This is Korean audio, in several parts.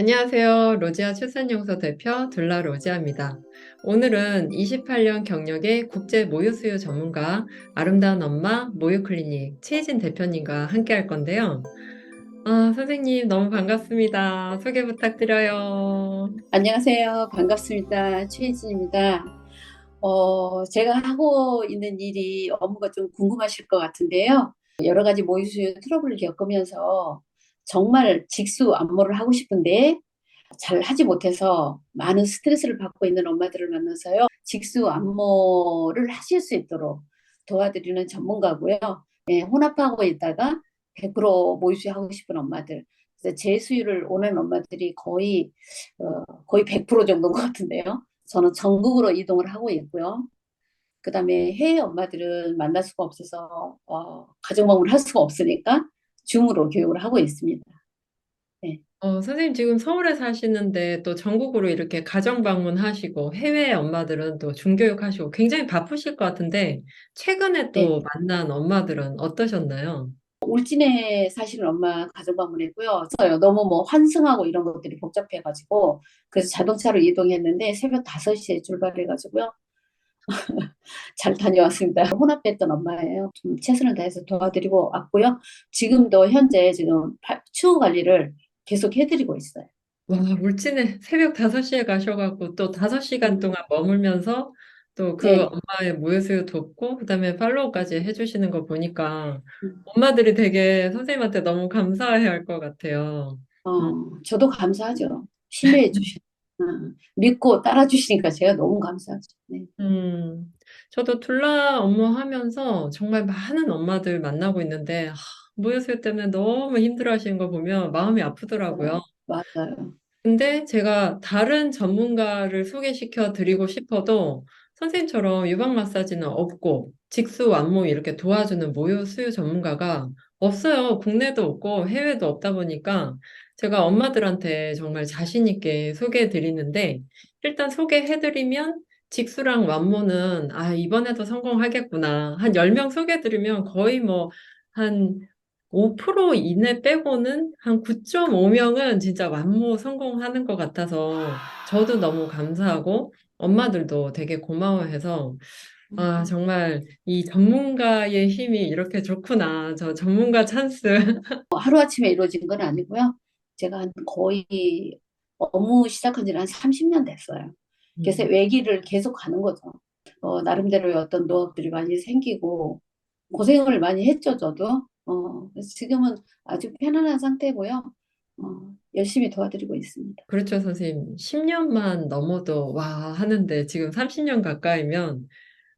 안녕하세요. 로지아 출산연구소 대표 둘라 로지아입니다. 오늘은 28년 경력의 국제 모유수유 전문가 아름다운 엄마 모유클리닉 최희진 대표님과 함께 할 건데요. 선생님 너무 반갑습니다. 소개 부탁드려요. 안녕하세요. 반갑습니다. 최희진입니다. 제가 하고 있는 일이 업무가 좀 궁금하실 것 같은데요. 여러 가지 모유수유 트러블을 겪으면서 정말 직수 안모를 하고 싶은데 잘 하지 못해서 많은 스트레스를 받고 있는 엄마들을 만나서요. 직수 안모를 하실 수 있도록 도와드리는 전문가고요. 예, 혼합하고 있다가 100% 모유수유 하고 싶은 엄마들. 그래서 제 수유를 오는 엄마들이 거의 100% 정도인 것 같은데요. 저는 전국으로 이동을 하고 있고요. 그다음에 해외 엄마들은 만날 수가 없어서 가정방문을 할 수가 없으니까 줌으로 교육을 하고 있습니다. 네. 선생님 지금 서울에 사시는데 또 전국으로 이렇게 가정 방문하시고 해외 엄마들은 또 중교육 하시고 굉장히 바쁘실 것 같은데 최근에 네. 또 만난 엄마들은 어떠셨나요? 울진에 사시는 엄마 가정 방문했고요. 저요 너무 뭐 환승하고 이런 것들이 복잡해가지고 그래서 자동차로 이동했는데 새벽 5시에 출발해가지고요. 잘 다녀왔습니다. 혼합했던 엄마예요. 좀 최선을 다해서 도와드리고 왔고요. 지금도 현재 지금 추후 관리를 계속 해드리고 있어요. 와, 울진에 새벽 5시에 가셔갖고 또 5시간 음, 동안 머물면서 또 그 네. 엄마의 모유수유 돕고 그다음에 팔로우까지 해주시는 거 보니까 음, 엄마들이 되게 선생님한테 너무 감사해 할 것 같아요. 음. 저도 감사하죠. 신뢰해 주시, 믿고 따라 주시니까 제가 너무 감사하죠. 네. 저도 둘라 업무하면서 정말 많은 엄마들 만나고 있는데 모유수유 때문에 너무 힘들어하시는 거 보면 마음이 아프더라고요. 맞아요. 근데 제가 다른 전문가를 소개시켜 드리고 싶어도 선생님처럼 유방 마사지는 없고 직수 완모 이렇게 도와주는 모유 수유 전문가가 없어요. 국내도 없고 해외도 없다 보니까 제가 엄마들한테 정말 자신 있게 소개해 드리는데 일단 소개해 드리면 직수랑 완모는 이번에도 성공하겠구나. 한 10명 소개해 드리면 거의 뭐한 5% 이내 빼고는 한 9.5명은 진짜 완모 성공하는 것 같아서 저도 너무 감사하고 엄마들도 되게 고마워해서 정말 이 전문가의 힘이 이렇게 좋구나. 저 전문가 찬스. 하루아침에 이루어진 건 아니고요. 제가 한 거의 업무 시작한 지는 한 30년 됐어요. 그래서 음, 외길을 계속 가는 거죠. 나름대로의 어떤 노하우들이 많이 생기고 고생을 많이 했죠, 저도. 그래서 지금은 아주 편안한 상태고요. 열심히 도와드리고 있습니다. 그렇죠, 선생님. 10년만 넘어도 와 하는데 지금 30년 가까이면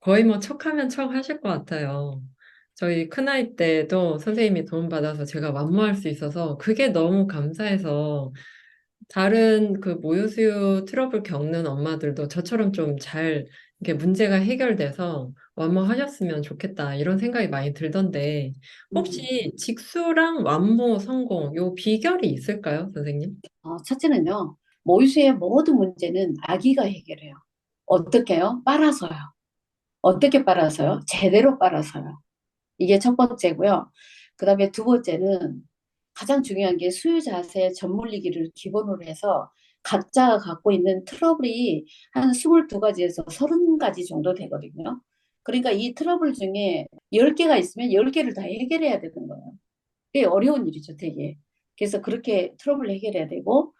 거의 뭐 척하면 척 하실 것 같아요. 저희 큰아이 때도 선생님이 도움받아서 제가 완모할 수 있어서 그게 너무 감사해서 다른 그 모유수유 트러블 겪는 엄마들도 저처럼 좀 잘 이렇게 문제가 해결돼서 완모하셨으면 좋겠다 이런 생각이 많이 들던데 음. 혹시 직수랑 완모 성공 요 비결이 있을까요, 선생님? 첫째는요, 모유수의 모든 문제는 아기가 해결해요. 어떻게요? 빨아서요. 어떻게 빨아서요? 제대로 빨아서요. 이게 첫 번째고요. 그 다음에 두 번째는 가장 중요한 게 수유 자세 전물리기를 기본으로 해서 각자가 갖고 있는 트러블이 한 22가지에서 30가지 정도 되거든요. 그러니까 이 트러블 중에 10개가 있으면 10개를 다 해결해야 되는 거예요. 꽤 어려운 일이죠, 되게. 그래서 그렇게 트러블 해결해야 되고,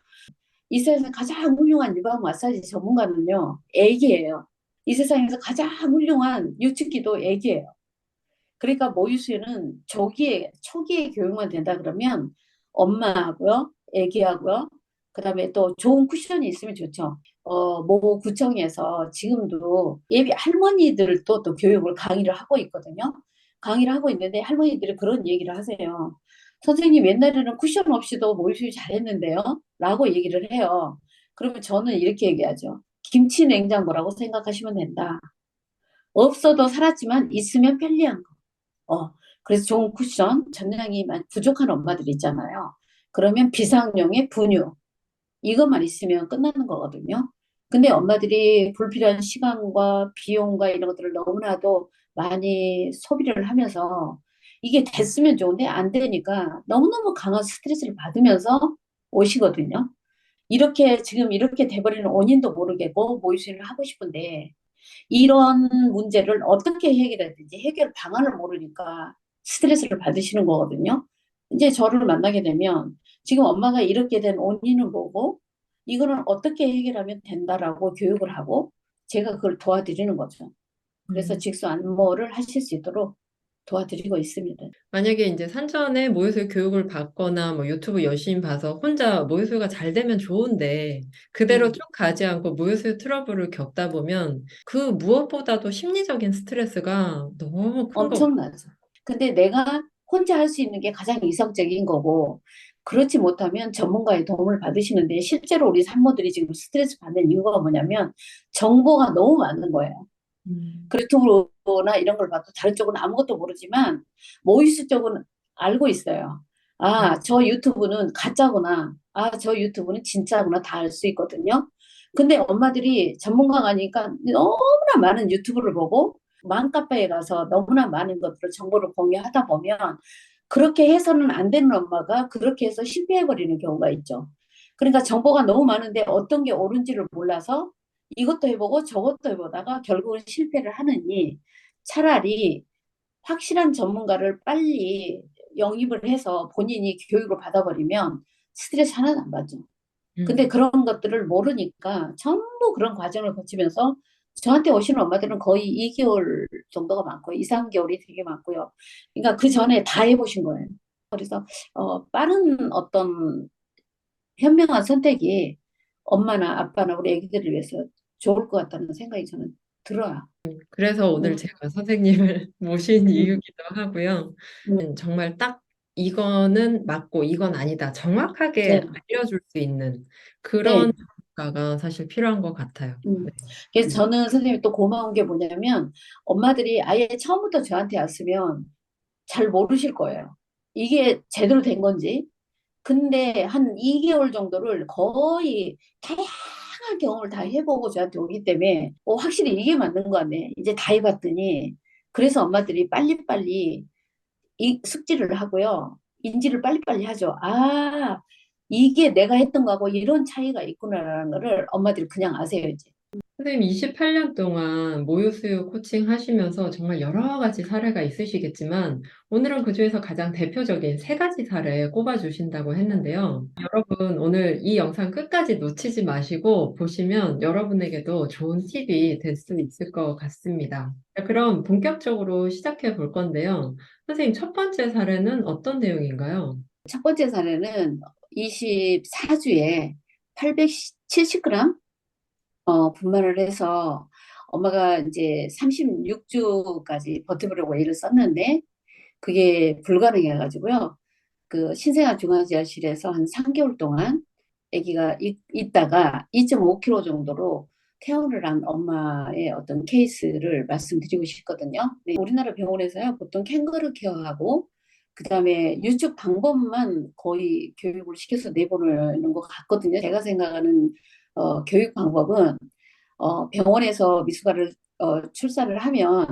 이 세상에서 가장 훌륭한 유방 마사지 전문가는요, 애기예요. 이 세상에서 가장 훌륭한 유축기도 애기예요. 그러니까 모유수유는 초기에 교육만 된다 그러면 엄마하고요, 애기하고요, 그다음에 또 좋은 쿠션이 있으면 좋죠. 모 구청에서 지금도 예비 할머니들도 또 교육을 강의를 하고 있거든요. 강의를 하고 있는데 할머니들이 그런 얘기를 하세요. 선생님 옛날에는 쿠션 없이도 모유수유 잘했는데요, 라고 얘기를 해요. 그러면 저는 이렇게 얘기하죠. 김치 냉장고라고 생각하시면 된다. 없어도 살았지만 있으면 편리한 거. 그래서 좋은 쿠션, 전량이 부족한 엄마들 있잖아요. 그러면 비상용의 분유, 이것만 있으면 끝나는 거거든요. 근데 엄마들이 불필요한 시간과 비용과 이런 것들을 너무나도 많이 소비를 하면서 이게 됐으면 좋은데 안 되니까 너무너무 강한 스트레스를 받으면서 오시거든요. 이렇게 지금 이렇게 돼버리는 원인도 모르겠고 모유수유를 하고 싶은데 이런 문제를 어떻게 해결해야 되지? 해결 방안을 모르니까 스트레스를 받으시는 거거든요. 이제 저를 만나게 되면 지금 엄마가 이렇게 된 원인은 뭐고 이거는 어떻게 해결하면 된다라고 교육을 하고 제가 그걸 도와드리는 거죠. 그래서 음. 직수 안모를 하실 수 있도록 도와드리고 있습니다. 만약에 이제 산전에 모유수유 교육을 받거나 뭐 유튜브 열심히 봐서 혼자 모유수유가 잘 되면 좋은데 그대로 쭉 음, 가지 않고 모유수유 트러블을 겪다 보면 그 무엇보다도 심리적인 스트레스가 너무 큰 거. 엄청나죠. 근데 내가 혼자 할 수 있는 게 가장 이성적인 거고, 그렇지 못하면 전문가의 도움을 받으시는데, 실제로 우리 산모들이 지금 스트레스 받는 이유가 뭐냐면, 정보가 너무 많은 거예요. 음. 그 유튜브나 이런 걸 봐도 다른 쪽은 아무것도 모르지만, 모이스 쪽은 알고 있어요. 아, 저 유튜브는 가짜구나. 아, 저 유튜브는 진짜구나. 다 알 수 있거든요. 근데 엄마들이 전문가가 아니까 너무나 많은 유튜브를 보고, 맘카페에 가서 너무나 많은 것들을 정보를 공유하다 보면 그렇게 해서는 안 되는 엄마가 그렇게 해서 실패해버리는 경우가 있죠. 그러니까 정보가 너무 많은데 어떤 게 옳은지를 몰라서 이것도 해보고 저것도 해보다가 결국은 실패를 하느니 차라리 확실한 전문가를 빨리 영입을 해서 본인이 교육을 받아버리면 스트레스 하나도 안 받죠. 근데 음. 그런 것들을 모르니까 전부 그런 과정을 거치면서 저한테 오시는 엄마들은 거의 2개월 정도가 많고요. 2, 3개월이 되게 많고요. 그러니까 그 전에 다 해보신 거예요. 그래서 빠른 어떤 현명한 선택이 엄마나 아빠나 우리 애기들을 위해서 좋을 것 같다는 생각이 저는 들어요. 그래서 오늘 음, 제가 선생님을 모신 음, 이유기도 하고요. 음, 정말 딱 이거는 맞고 이건 아니다. 정확하게 네, 알려줄 수 있는 그런 네. 전문가가 사실 필요한 것 같아요. 음. 네. 그래서 저는 선생님이 또 고마운 게 뭐냐면 엄마들이 아예 처음부터 저한테 왔으면 잘 모르실 거예요. 이게 제대로 된 건지. 근데 한 2개월 정도를 거의 다양한 경험을 다 해보고 저한테 오기 때문에 확실히 이게 맞는 거 같네. 이제 다 해봤더니 그래서 엄마들이 빨리빨리 이 숙지를 하고요. 인지를 빨리빨리 하죠. 아, 이게 내가 했던 거하고 이런 차이가 있구나라는 거를 엄마들이 그냥 아세요, 이제. 선생님 28년 동안 모유수유 코칭 하시면서 정말 여러 가지 사례가 있으시겠지만 오늘은 그중에서 가장 대표적인 세 가지 사례 꼽아주신다고 했는데요. 여러분 오늘 이 영상 끝까지 놓치지 마시고 보시면 여러분에게도 좋은 팁이 될 수 있을 것 같습니다. 자, 그럼 본격적으로 시작해 볼 건데요. 선생님 첫 번째 사례는 어떤 내용인가요? 첫 번째 사례는 24주에 870g 분만을 해서 엄마가 이제 36주까지 버텨보려고 애를 썼는데 그게 불가능해가지고요. 그 신생아 중환자실에서 한 3개월 동안 아기가 있다가 2.5kg 정도로 퇴원을 한 엄마의 어떤 케이스를 말씀드리고 싶거든요. 네, 우리나라 병원에서요, 보통 캥거루 케어하고 그다음에 유축 방법만 거의 교육을 시켜서 내보내는 것 같거든요. 제가 생각하는 교육 방법은 병원에서 미숙아를 출산을 하면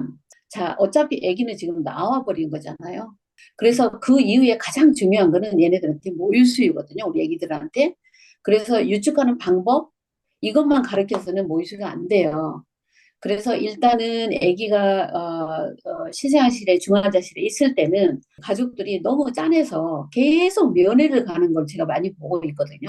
자 어차피 아기는 지금 나와 버린 거잖아요. 그래서 그 이후에 가장 중요한 거는 얘네들한테 모유수유거든요. 우리 아기들한테. 그래서 유축하는 방법 이것만 가르쳐서는 모유수유가 안 돼요. 그래서 일단은 아기가 신생아실에 중환자실에 있을 때는 가족들이 너무 짠해서 계속 면회를 가는 걸 제가 많이 보고 있거든요.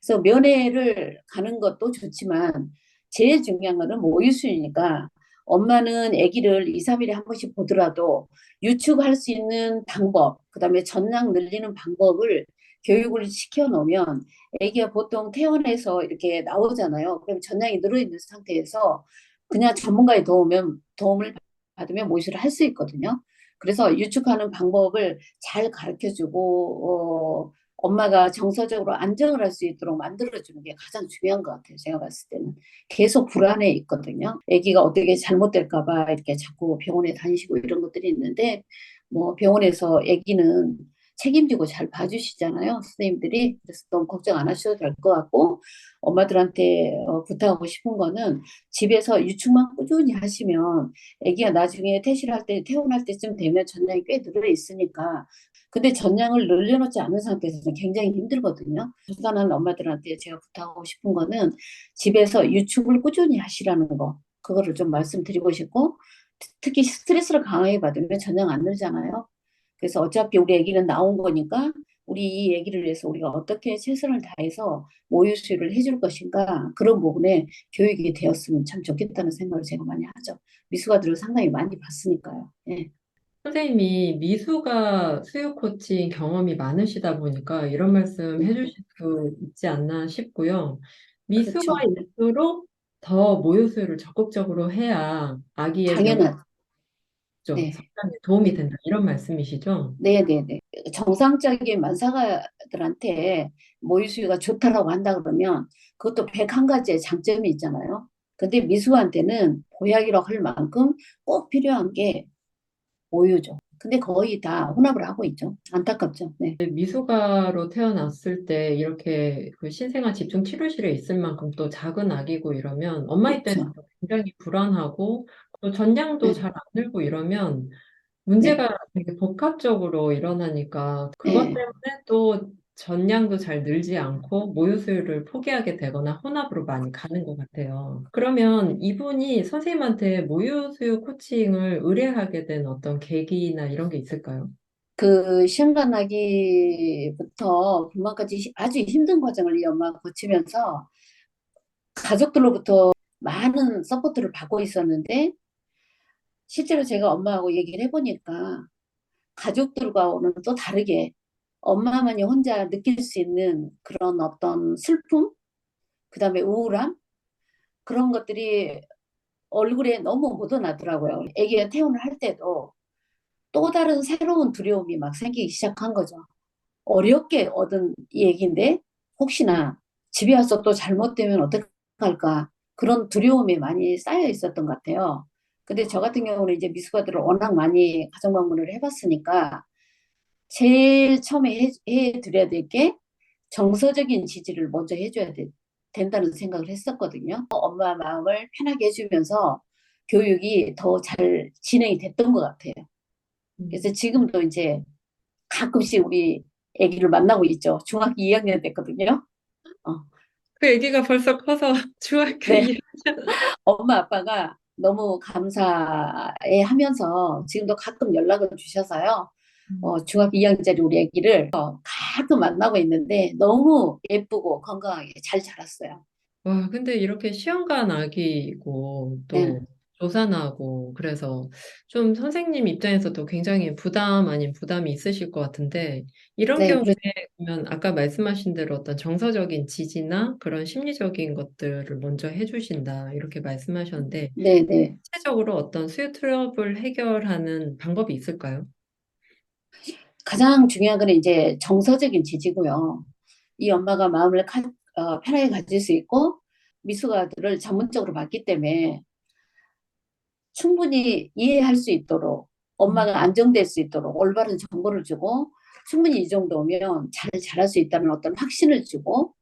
그래서 면회를 가는 것도 좋지만 제일 중요한 거는 모유수유니까 엄마는 아기를 2, 3일에 한 번씩 보더라도 유축할 수 있는 방법, 그다음에 전량 늘리는 방법을 교육을 시켜 놓으면 아기가 보통 퇴원해서 이렇게 나오잖아요. 그럼 전량이 늘어 있는 상태에서 그냥 전문가의 도움을 받으면 모유수를 할 수 있거든요. 그래서 유축하는 방법을 잘 가르쳐 주고 엄마가 정서적으로 안정을 할 수 있도록 만들어주는 게 가장 중요한 것 같아요. 제가 봤을 때는. 계속 불안해 있거든요. 아기가 어떻게 잘못될까 봐 이렇게 자꾸 병원에 다니시고 이런 것들이 있는데 뭐 병원에서 아기는 책임지고 잘 봐주시잖아요. 선생님들이. 그래서 너무 걱정 안 하셔도 될 것 같고 엄마들한테 부탁하고 싶은 거는 집에서 유축만 꾸준히 하시면 아기가 나중에 퇴실할 때, 퇴원할 때쯤 되면 전량이 꽤 늘어 있으니까 근데 전량을 늘려놓지 않은 상태에서는 굉장히 힘들거든요. 출산하는 엄마들한테 제가 부탁하고 싶은 거는 집에서 유축을 꾸준히 하시라는 거. 그거를 좀 말씀드리고 싶고, 특히 스트레스를 강하게 받으면 전량 안 늘잖아요. 그래서 어차피 우리 아기는 나온 거니까 우리 이 아기를 위해서 우리가 어떻게 최선을 다해서 모유 수유를 해줄 것인가 그런 부분에 교육이 되었으면 참 좋겠다는 생각을 제가 많이 하죠. 미숙아들을 상당히 많이 봤으니까요. 예, 선생님이 미숙아 수유 코칭 경험이 많으시다 보니까 이런 말씀 예, 해주실 수 있지 않나 싶고요. 그렇죠. 미숙아일수록 더 모유 수유를 적극적으로 해야 아기의 경우죠. 당연한, 네. 성장에 도움이 된다. 이런 말씀이시죠? 네네네. 정상적인 만사가들한테 모유수유가 좋다라고 한다 그러면 그것도 101가지의 장점이 있잖아요. 근데 미숙한테는 보약이라고 할 만큼 꼭 필요한 게 모유죠. 근데 거의 다 혼합을 하고 있죠. 안타깝죠. 네. 미숙아로 태어났을 때 이렇게 그 신생아 집중 치료실에 있을 만큼 또 작은 아기고 이러면 엄마 그렇죠. 입장에서 굉장히 불안하고 또 전량도 네. 잘 안 늘고 이러면 네. 문제가 되게 복합적으로 일어나니까 그것 네. 때문에 또 전량도 잘 늘지 않고 모유 수유를 포기하게 되거나 혼합으로 많이 가는 것 같아요. 그러면 이분이 선생님한테 모유 수유 코칭을 의뢰하게 된 어떤 계기나 이런 게 있을까요? 그 시험관나기부터 분만까지 아주 힘든 과정을 이 엄마가 거치면서 가족들로부터 많은 서포트를 받고 있었는데 실제로 제가 엄마하고 얘기를 해보니까 가족들과는 또 다르게 엄마만이 혼자 느낄 수 있는 그런 어떤 슬픔, 그다음에 우울함 그런 것들이 얼굴에 너무 묻어나더라고요. 아기가 퇴원을 할 때도 또 다른 새로운 두려움이 막 생기기 시작한 거죠. 어렵게 얻은 얘기인데 혹시나 집에 와서 또 잘못되면 어떡할까 그런 두려움이 많이 쌓여 있었던 것 같아요. 근데 저 같은 경우는 이제 미숙아들을 워낙 많이 가정 방문을 해봤으니까 제일 처음에 해드려야 될 게 정서적인 지지를 먼저 된다는 생각을 했었거든요. 엄마 마음을 편하게 해주면서 교육이 더 잘 진행이 됐던 것 같아요. 그래서 지금도 이제 가끔씩 우리 아기를 만나고 있죠. 중학교 2학년 됐거든요. 어, 그 애기가 벌써 커서 중학교 네. 2학년. 엄마 아빠가 너무 감사해 하면서 지금도 가끔 연락을 주셔서요. 중학교 2학년짜리 우리 아기를 가끔 만나고 있는데 너무 예쁘고 건강하게 잘 자랐어요. 와, 근데 이렇게 시험관 아기고 네, 또 조산하고 그래서 좀 선생님 입장에서도 굉장히 부담 아닌 부담이 있으실 것 같은데 이런 네, 경우에 보면 아까 말씀하신 대로 어떤 정서적인 지지나 그런 심리적인 것들을 먼저 해주신다 이렇게 말씀하셨는데 네, 네. 구체적으로 어떤 수요 트러블 해결하는 방법이 있을까요? 가장 중요한 건 이제 정서적인 지지고요. 이 엄마가 마음을 편하게 가질 수 있고 미숙아들을 전문적으로 봤기 때문에 충분히 이해할 수 있도록 음, 엄마가 안정될 수 있도록 올바른 정보를 주고 충분히 이 정도면 잘 자랄 수 있다는 어떤 확신을 주고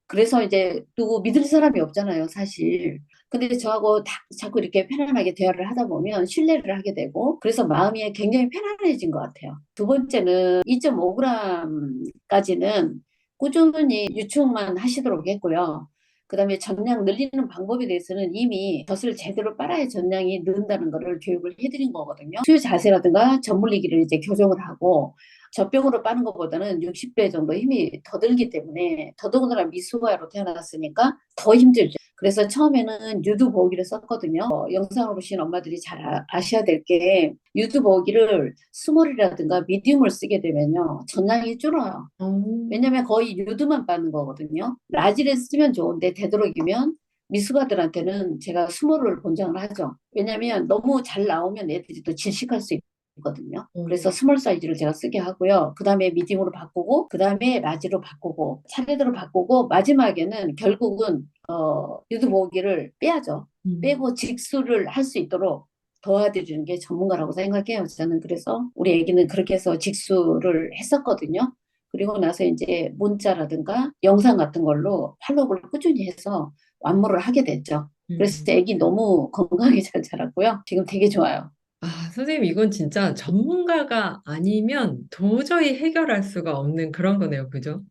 그래서 이제 누구 믿을 사람이 없잖아요, 사실. 근데 저하고 자꾸 이렇게 편안하게 대화를 하다 보면 신뢰를 하게 되고 그래서 마음이 굉장히 편안해진 것 같아요. 두 번째는 2.5g까지는 꾸준히 유충만 하시도록 했고요. 그다음에 전량 늘리는 방법에 대해서는 이미 젖을 제대로 빨아야 전량이 는다는 거를 교육을 해드린 거거든요. 수유 자세라든가 젖물리기를 이제 교정을 하고 젖병으로 빠는 것보다는 60배 정도 힘이 더 들기 때문에 더더군다나 미숙아로 태어났으니까 더 힘들죠. 그래서 처음에는 유두 보호기를 썼거든요. 영상을 보신 엄마들이 잘 아셔야 될 게 유두 보호기를 스몰이라든가 미디움을 쓰게 되면요 전량이 줄어요. 어, 왜냐면 거의 유두만 빠는 거거든요. 라지를 쓰면 좋은데 되도록이면 미숙아들한테는 제가 스몰을 권장을 하죠. 왜냐면 너무 잘 나오면 애들이 또 질식할 수 있거든요. 어, 그래서 스몰 사이즈를 제가 쓰게 하고요. 그 다음에 미디움으로 바꾸고, 그 다음에 라지로 바꾸고, 차례대로 바꾸고, 마지막에는 결국은 유두 보호기를 빼야죠. 음, 빼고 직수를 할 수 있도록 도와드리는 게 전문가라고 생각해요. 저는 그래서 우리 애기는 그렇게 해서 직수를 했었거든요. 그리고 나서 이제 문자라든가 영상 같은 걸로 팔로우를 꾸준히 해서 완모를 하게 됐죠. 그래서 음. 애기 너무 건강하게 잘 자랐고요. 지금 되게 좋아요. 선생님, 이건 진짜 전문가가 아니면 도저히 해결할 수가 없는 그런 거네요. 그죠?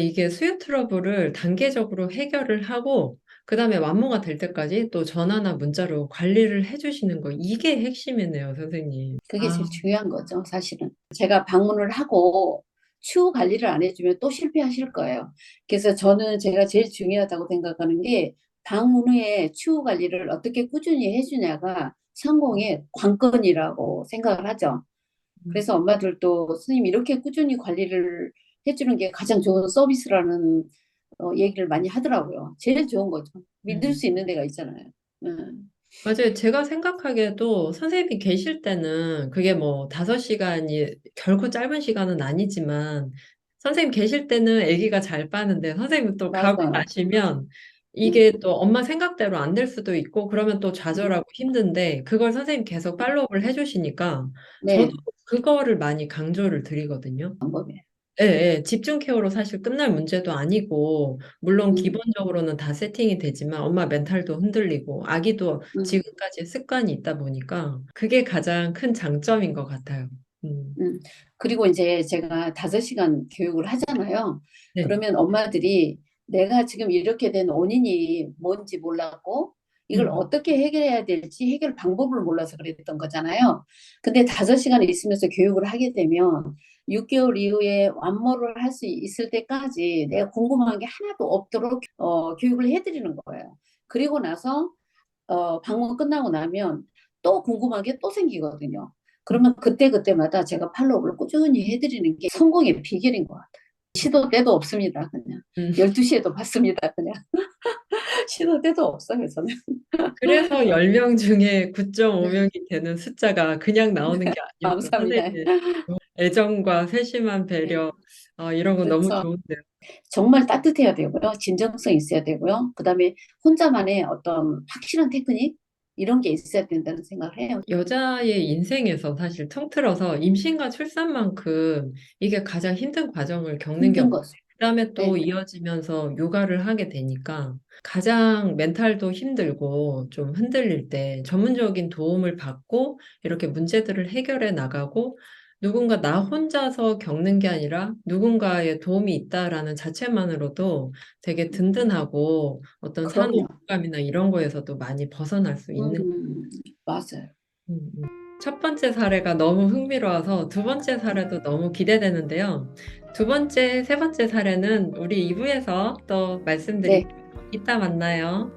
이게 수요 트러블을 단계적으로 해결을 하고, 그 다음에 완모가 될 때까지 또 전화나 문자로 관리를 해주시는 거. 이게 핵심이네요, 선생님. 그게 제일 중요한 거죠, 사실은. 제가 방문을 하고 추후 관리를 안 해주면 또 실패하실 거예요. 그래서 저는 제가 제일 중요하다고 생각하는 게 방문 후에 추후 관리를 어떻게 꾸준히 해주냐가 성공의 관건이라고 생각을 하죠. 음, 그래서 엄마들도 선생님 이렇게 꾸준히 관리를 해주는 게 가장 좋은 서비스라는 얘기를 많이 하더라고요. 제일 좋은 거죠. 믿을 음. 수 있는 데가 있잖아요. 음, 맞아요. 제가 생각하기에도 선생님이 계실 때는 그게 뭐 5시간이 결코 짧은 시간은 아니지만 선생님 계실 때는 아기가 잘 빠는데 선생님 또 가고 맞아요. 나시면 음, 이게 또 엄마 생각대로 안 될 수도 있고 그러면 또 음, 좌절하고 힘든데 그걸 선생님 계속 팔로우업을 해주시니까 저도 네, 그거를 많이 강조를 드리거든요. 방법이에요. 예, 예. 집중 케어로 사실 끝날 문제도 아니고, 물론 음, 기본적으로는 다 세팅이 되지만, 엄마 멘탈도 흔들리고, 아기도 음. 지금까지 습관이 있다 보니까, 그게 가장 큰 장점인 것 같아요. 음. 그리고 이제 제가 5시간 교육을 하잖아요. 네. 그러면 엄마들이 내가 지금 이렇게 된 원인이 뭔지 몰랐고, 이걸 음, 어떻게 해결해야 될지 해결 방법을 몰라서 그랬던 거잖아요. 근데 5시간 있으면서 교육을 하게 되면 6개월 이후에 완모를 할 수 있을 때까지 내가 궁금한 게 하나도 없도록 교육을 해드리는 거예요. 그리고 나서 방문 끝나고 나면 또 궁금한 게 또 생기거든요. 음, 그러면 그때그때마다 제가 팔로우를 꾸준히 해드리는 게 성공의 비결인 것 같아요. 시도 때도 없습니다. 그냥 음. 12시에도 받습니다. 그냥 시도 때도 없어요. 저는. 그래서 10명 중에 9.5명이 되는 숫자가 그냥 나오는 게 아니었고, 감사합니다. 선생님의 애정과 세심한 네, 배려, 이런 거 너무 그렇죠. 좋은데요. 정말 따뜻해야 되고요. 진정성 있어야 되고요. 그다음에 혼자만의 어떤 확실한 테크닉 이런 게 있어야 된다는 생각을 해요. 여자의 인생에서 사실 통틀어서 임신과 출산만큼 이게 가장 힘든 과정을 겪는 게 힘든 없고, 것을. 그다음에 또 네. 이어지면서 육아를 하게 되니까 가장 멘탈도 힘들고 좀 흔들릴 때 전문적인 도움을 받고 이렇게 문제들을 해결해 나가고 누군가 나 혼자서 겪는 게 아니라 누군가의 도움이 있다라는 자체만으로도 되게 든든하고 어떤 그럼요. 산업감이나 이런 거에서도 많이 벗어날 수 있는 맞아요. 첫 번째 사례가 너무 흥미로워서 두 번째 사례도 너무 기대되는데요. 두 번째, 세 번째 사례는 우리 2부에서 또 네. 말씀드릴게요. 이따 만나요.